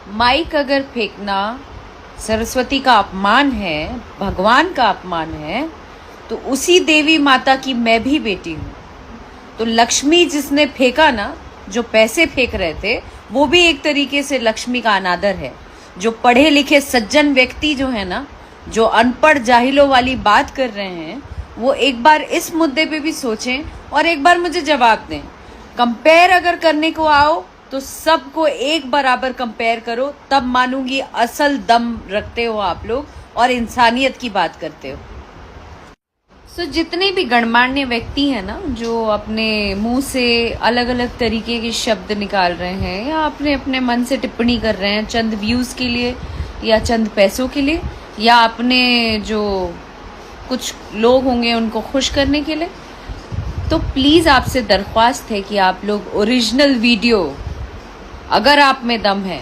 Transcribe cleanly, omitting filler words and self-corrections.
Mic अगर फेंकना सरस्वती का अपमान है, भगवान का अपमान है, तो उसी देवी माता की मैं भी बेटी हूँ। तो लक्ष्मी जिसने फेंका ना, जो पैसे फेंक रहे थे, वो भी एक तरीके से लक्ष्मी का अनादर है। जो पढ़े लिखे सज्जन व्यक्ति जो है ना, जो अनपढ़ जाहिलों वाली बात कर रहे हैं, वो एक बार इस मुद्दे पे भी सोचें और एक बार मुझे जवाब दें। कंपेयर अगर करने को आओ तो सबको एक बराबर कंपेयर करो, तब मानूंगी असल दम रखते हो आप लोग और इंसानियत की बात करते हो। जितने भी गणमान्य व्यक्ति हैं ना, जो अपने मुंह से अलग अलग तरीके के शब्द निकाल रहे हैं या अपने अपने मन से टिप्पणी कर रहे हैं चंद व्यूज के लिए या चंद पैसों के लिए या अपने जो कुछ लोग होंगे उनको खुश करने के लिए, तो प्लीज आपसे दरख्वास्त है कि आप लोग ओरिजिनल वीडियो, अगर आप में दम है